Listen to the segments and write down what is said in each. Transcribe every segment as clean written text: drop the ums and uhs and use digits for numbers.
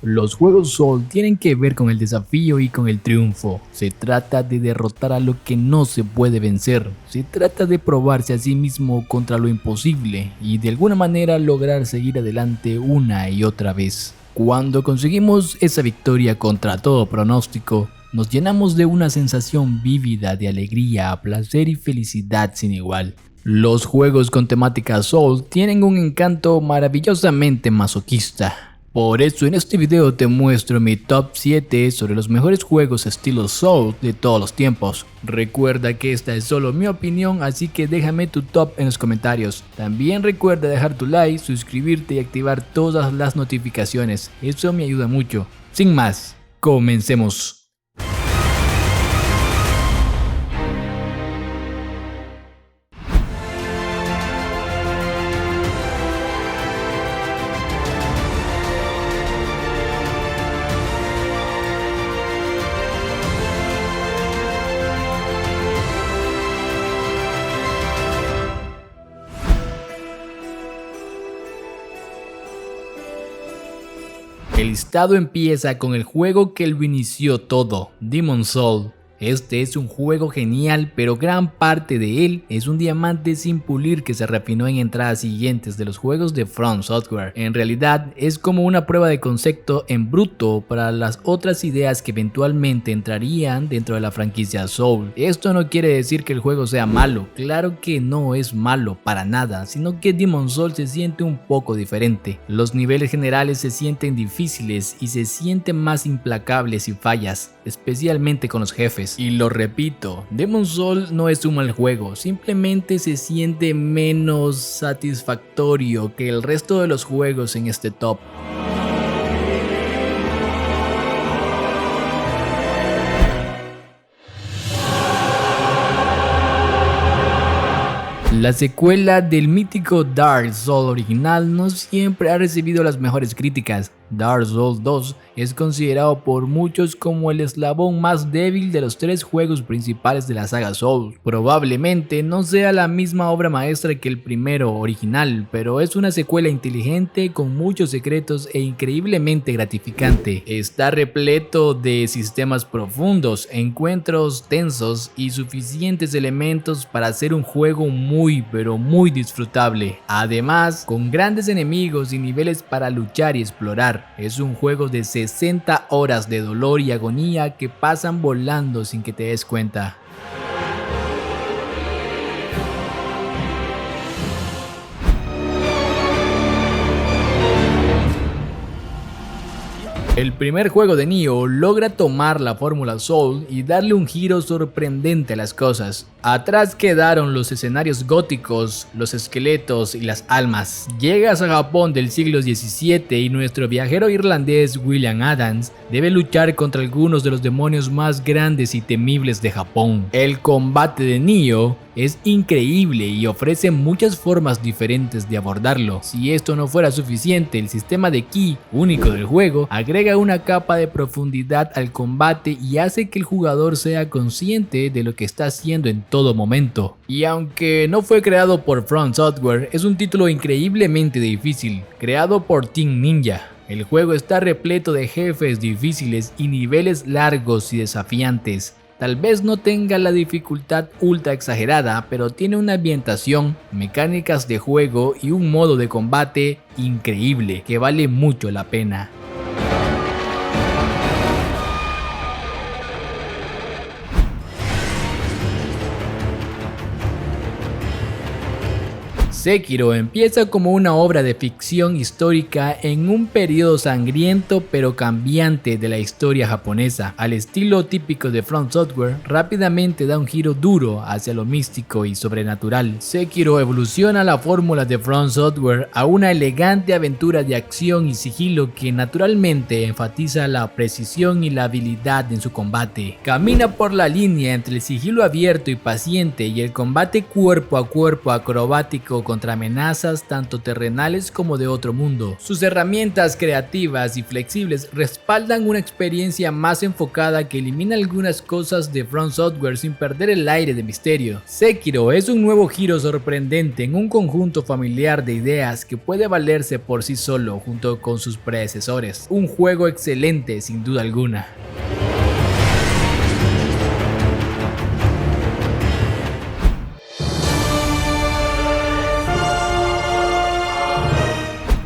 Los juegos Soul tienen que ver con el desafío y con el triunfo. Se trata de derrotar a lo que no se puede vencer. Se trata de probarse a sí mismo contra lo imposible y de alguna manera lograr seguir adelante una y otra vez. Cuando conseguimos esa victoria contra todo pronóstico, nos llenamos de una sensación vívida de alegría, placer y felicidad sin igual. Los juegos con temática Soul tienen un encanto maravillosamente masoquista. Por eso en este video te muestro mi top 7 sobre los mejores juegos estilo Soul de todos los tiempos. Recuerda que esta es solo mi opinión, así que déjame tu top en los comentarios. También recuerda dejar tu like, suscribirte y activar todas las notificaciones, eso me ayuda mucho. Sin más, comencemos. El listado empieza con el juego que lo inició todo, Demon's Souls. Este es un juego genial, pero gran parte de él es un diamante sin pulir que se refinó en entradas siguientes de los juegos de From Software. En realidad es como una prueba de concepto en bruto para las otras ideas que eventualmente entrarían dentro de la franquicia Soul. Esto no quiere decir que el juego sea malo, claro que no es malo para nada, sino que Demon's Souls se siente un poco diferente. Los niveles generales se sienten difíciles y se sienten más implacables y fallas, especialmente con los jefes. Y lo repito, Demon's Souls no es un mal juego, simplemente se siente menos satisfactorio que el resto de los juegos en este top. La secuela del mítico Dark Souls original no siempre ha recibido las mejores críticas. Dark Souls 2 es considerado por muchos como el eslabón más débil de los tres juegos principales de la saga Souls. Probablemente no sea la misma obra maestra que el primero original, pero es una secuela inteligente con muchos secretos e increíblemente gratificante. Está repleto de sistemas profundos, encuentros tensos y suficientes elementos para hacer un juego muy disfrutable. Además, con grandes enemigos y niveles para luchar y explorar. Es un juego de 60 horas de dolor y agonía que pasan volando sin que te des cuenta. El primer juego de Nioh logra tomar la fórmula Soul y darle un giro sorprendente a las cosas. Atrás quedaron los escenarios góticos, los esqueletos y las almas. Llegas a Japón del siglo XVII y nuestro viajero irlandés William Adams debe luchar contra algunos de los demonios más grandes y temibles de Japón. El combate de Nioh es increíble y ofrece muchas formas diferentes de abordarlo. Si esto no fuera suficiente, el sistema de ki único del juego agrega una capa de profundidad al combate y hace que el jugador sea consciente de lo que está haciendo en todo momento. Y aunque no fue creado por From Software, es un título increíblemente difícil, creado por Team Ninja. El juego está repleto de jefes difíciles y niveles largos y desafiantes. Tal vez no tenga la dificultad ultra exagerada, pero tiene una ambientación, mecánicas de juego y un modo de combate increíble que vale mucho la pena. Sekiro empieza como una obra de ficción histórica en un periodo sangriento pero cambiante de la historia japonesa. Al estilo típico de From Software, rápidamente da un giro duro hacia lo místico y sobrenatural. Sekiro evoluciona la fórmula de From Software a una elegante aventura de acción y sigilo que naturalmente enfatiza la precisión y la habilidad en su combate. Camina por la línea entre el sigilo abierto y paciente y el combate cuerpo a cuerpo acrobático contra amenazas tanto terrenales como de otro mundo. Sus herramientas creativas y flexibles respaldan una experiencia más enfocada que elimina algunas cosas de From Software sin perder el aire de misterio. Sekiro es un nuevo giro sorprendente en un conjunto familiar de ideas que puede valerse por sí solo junto con sus predecesores. Un juego excelente sin duda alguna.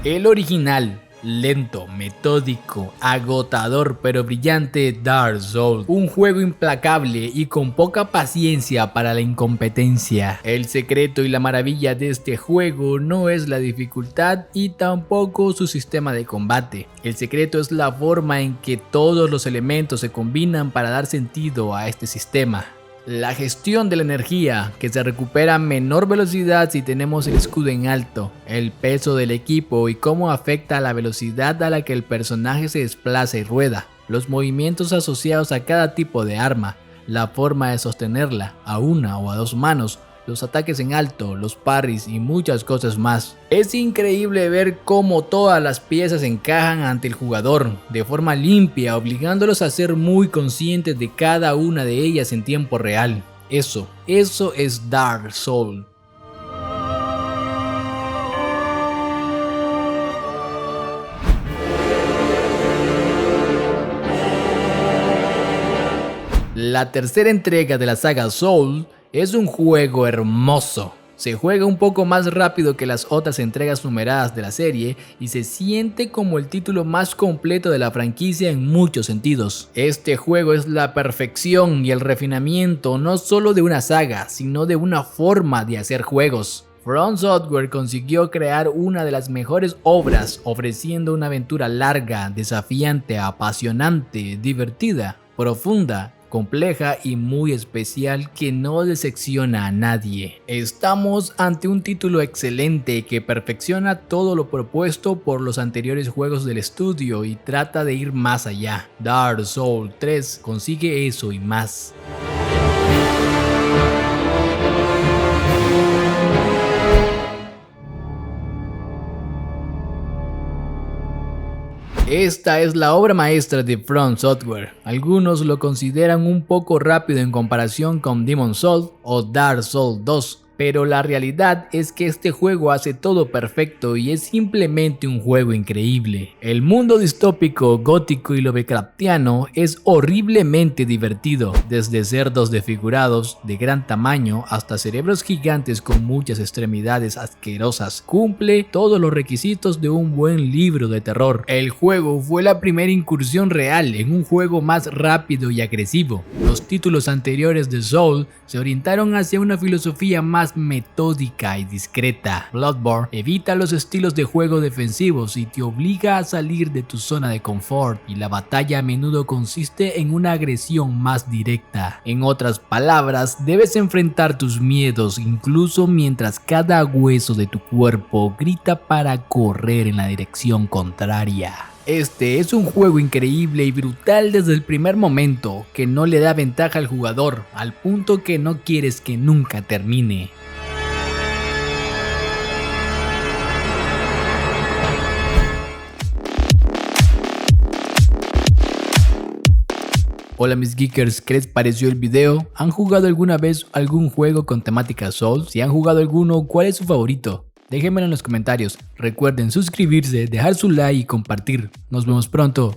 El original, lento, metódico, agotador pero brillante Dark Souls, un juego implacable y con poca paciencia para la incompetencia. El secreto y la maravilla de este juego no es la dificultad y tampoco su sistema de combate. El secreto es la forma en que todos los elementos se combinan para dar sentido a este sistema. La gestión de la energía, que se recupera a menor velocidad si tenemos el escudo en alto, el peso del equipo y cómo afecta a la velocidad a la que el personaje se desplaza y rueda, los movimientos asociados a cada tipo de arma, la forma de sostenerla a una o a dos manos, los ataques en alto, los parries y muchas cosas más. Es increíble ver cómo todas las piezas encajan ante el jugador de forma limpia, obligándolos a ser muy conscientes de cada una de ellas en tiempo real. Eso es Dark Souls. La tercera entrega de la saga Souls es un juego hermoso. Se juega un poco más rápido que las otras entregas numeradas de la serie y se siente como el título más completo de la franquicia en muchos sentidos. Este juego es la perfección y el refinamiento no solo de una saga, sino de una forma de hacer juegos. From Software consiguió crear una de las mejores obras, ofreciendo una aventura larga, desafiante, apasionante, divertida, profunda, compleja y muy especial que no decepciona a nadie. Estamos ante un título excelente que perfecciona todo lo propuesto por los anteriores juegos del estudio y trata de ir más allá. Dark Souls 3 consigue eso y más. Esta es la obra maestra de From Software. Algunos lo consideran un poco rápido en comparación con Demon's Souls o Dark Souls 2. Pero la realidad es que este juego hace todo perfecto y es simplemente un juego increíble. El mundo distópico, gótico y lovecraftiano es horriblemente divertido, desde cerdos desfigurados de gran tamaño hasta cerebros gigantes con muchas extremidades asquerosas. Cumple todos los requisitos de un buen libro de terror. El juego fue la primera incursión real en un juego más rápido y agresivo. Los títulos anteriores de Soul se orientaron hacia una filosofía más metódica y discreta. Bloodborne evita los estilos de juego defensivos y te obliga a salir de tu zona de confort, y la batalla a menudo consiste en una agresión más directa. En otras palabras, debes enfrentar tus miedos incluso mientras cada hueso de tu cuerpo grita para correr en la dirección contraria. Este es un juego increíble y brutal desde el primer momento, que no le da ventaja al jugador, al punto que no quieres que nunca termine. Hola mis geekers, ¿qué les pareció el video? ¿Han jugado alguna vez algún juego con temática Souls? Si han jugado alguno, ¿cuál es su favorito? Déjenmelo en los comentarios. Recuerden suscribirse, dejar su like y compartir. Nos vemos pronto.